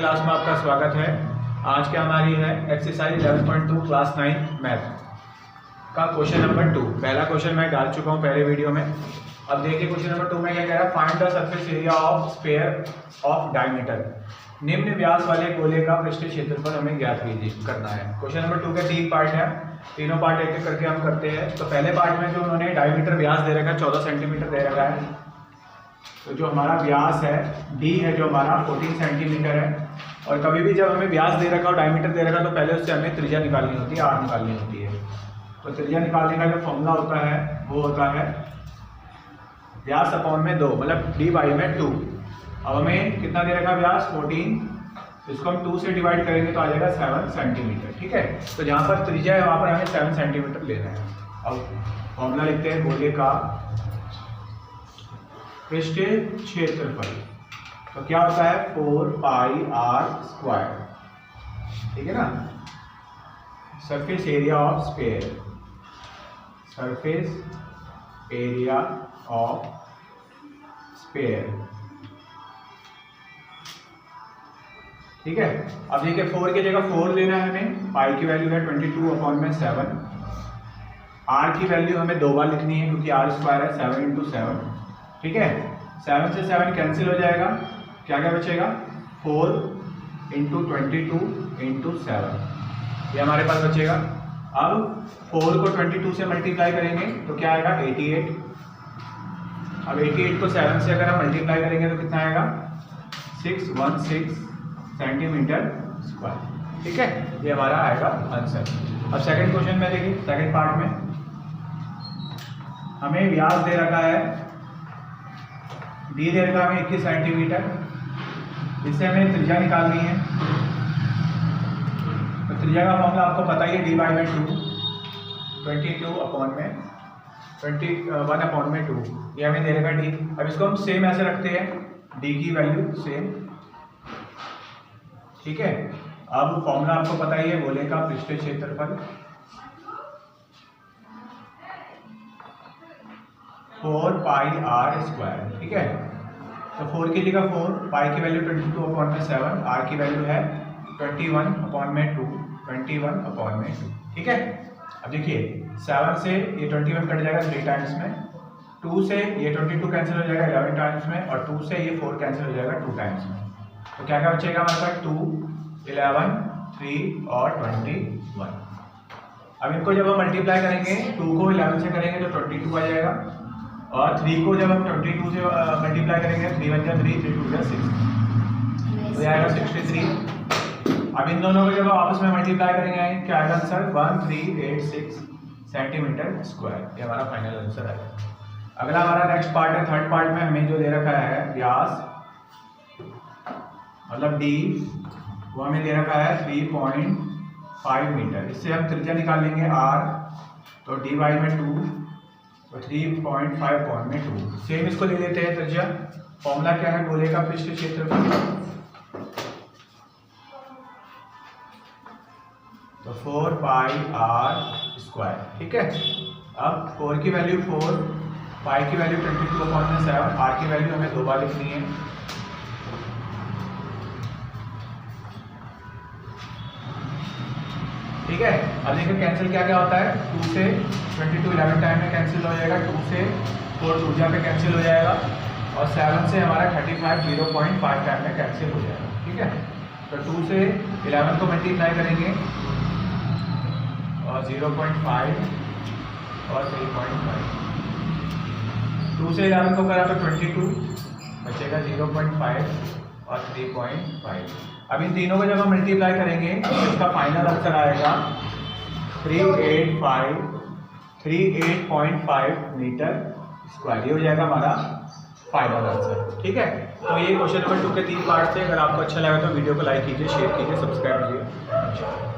Class में आपका स्वागत है। आज की हमारी है एक्सरसाइज 11.2 क्लास 9 मैथ का क्वेश्चन नंबर 2। पहला क्वेश्चन मैं डाल चुका हूँ पहले वीडियो में। अब देखिए क्वेश्चन नंबर 2 में क्या कह रहा है, find the surface area of sphere of diameter. निम्न व्यास वाले गोले का पृष्ठीय क्षेत्रफल हमें ज्ञात कीजिए करना है। क्वेश्चन नंबर 2 के 3 पार्ट है, तीनों पार्ट एक एक करके हम करते हैं। तो पहले पार्ट में जो उन्होंने डायमीटर व्यास दे रखा है 14 सेंटीमीटर दे रखा है, तो जो हमारा व्यास है डी है जो हमारा 14 सेंटीमीटर है। और कभी भी जब हमें व्यास दे रखा और डायमीटर दे रखा तो पहले उससे हमें त्रिज्या निकालनी होती है, आर निकालनी होती है। तो त्रिज्या निकालने का जो फॉर्मूला होता है वो होता है व्यास अपॉन में 2, मतलब डी बाई में 2। अब हमें कितना दे रखा व्यास 14, इसको हम 2 से डिवाइड करेंगे तो आ जाएगा 7 सेंटीमीटर। ठीक है, तो जहाँ पर त्रिज्या है वहाँ पर हमें 7 सेंटीमीटर लेना है। अब फॉर्मूला लिखते हैं गोले का पृष्ठीय क्षेत्रफल, तो क्या होता है 4 पाई आर स्क्वायर। ठीक है ना। Surface area of sphere, surface area of sphere. ठीक है, अब देखिए 4 की जगह 4 लेना है हमें, पाई की वैल्यू है 22/7। आर की वैल्यू हमें 2 बार लिखनी है क्योंकि आर स्क्वायर है 7 × 7। ठीक है, 7 से 7 कैंसिल हो जाएगा, क्या क्या बचेगा 4 × 22 × 7, ये हमारे पास बचेगा। अब 4 को 22 से मल्टीप्लाई करेंगे तो क्या आएगा 88। अब 88 को 7 से अगर हम मल्टीप्लाई करेंगे तो कितना आएगा 616 सेंटीमीटर स्क्वायर। ठीक है, ये हमारा आएगा आंसर। अब सेकंड क्वेश्चन में देखिए, सेकंड पार्ट में हमें व्यास दे रखा है डी दे रखा है हमें 21 सेंटीमीटर, इससे हमें त्रिज्या निकालनी है। तो त्रिज्या का फॉर्मूला आपको पता ही है, डी बाई में 2, 21/2, ये हमें दे रखा डी। अब इसको हम सेम ऐसे रखते हैं, डी की वैल्यू सेम। ठीक है, अब फॉर्मूला आपको पता ही है गोले का पृष्ठीय क्षेत्रफल 4 पाई आर स्क्वायर। ठीक है, तो 4 की जगह 4, पाई की वैल्यू 22/7, आर की वैल्यू है 21/2, 21/2। ठीक है, अब देखिए 7 से ये 21 कट जाएगा 3 टाइम्स में, 2 से ये 22 कैंसिल हो जाएगा 11 टाइम्स में, और 2 से ये 4 कैंसिल हो जाएगा 2 टाइम्स में। तो क्या क्या बचेगा हमारे पास 2, 11, 3 और 21। अब इनको जब हम मल्टीप्लाई करेंगे 2 को 11 से करेंगे तो 22 आ जाएगा, और 3 को जब हम 22 से मल्टीप्लाई करेंगे 3 × 1 = 3, 3 × 2 = 6, तो आएगा 63। अब इन दोनों को जब आपस में मल्टीप्लाई करेंगे क्या आएगा आंसर 1386 सेंटीमीटर स्क्वायर। ये हमारा फाइनल आंसर है। अगला हमारा नेक्स्ट पार्ट है, थर्ड पार्ट में हमें जो दे रखा है व्यास मतलब डी, वो हमें दे रखा है 3.5 मीटर। इससे हम त्रिज्या निकालेंगे आर, तो डी बाई में 2, तो 3.5/2। सेम इसको ले लेते हैं त्रिज्या। फॉर्मूला क्या है गोले का पृष्ठीय क्षेत्रफल, तो 4 पाई आर स्क्वायर। ठीक है, अब 4 की वैल्यू 4, पाई की वैल्यू 22/7, आर की वैल्यू हमें 2 बार लिखनी है। ठीक है, अब देखिए कैंसिल क्या क्या होता है, 2 से 22 11 टाइम में कैंसिल हो जाएगा, 2 से 4 ऊर्जा पे कैंसिल हो जाएगा, और 7 से हमारा 35 0.5 टाइम में कैंसिल हो जाएगा। ठीक है, तो 2 से 11 को मल्टीप्लाई करेंगे और 0.5 और 3.5, 2 से 11 को करा तो 22 बचेगा, 0.5 और 3.5। अब इन तीनों को जब हम मल्टीप्लाई करेंगे तो इसका फाइनल आंसर आएगा 38.5 मीटर स्क्वायर। ये हो जाएगा हमारा फाइनल आंसर। ठीक है, तो ये क्वेश्चन नंबर 2 के 3 पार्ट थे। अगर आपको अच्छा लगा तो वीडियो को लाइक कीजिए, शेयर कीजिए, सब्सक्राइब कीजिए।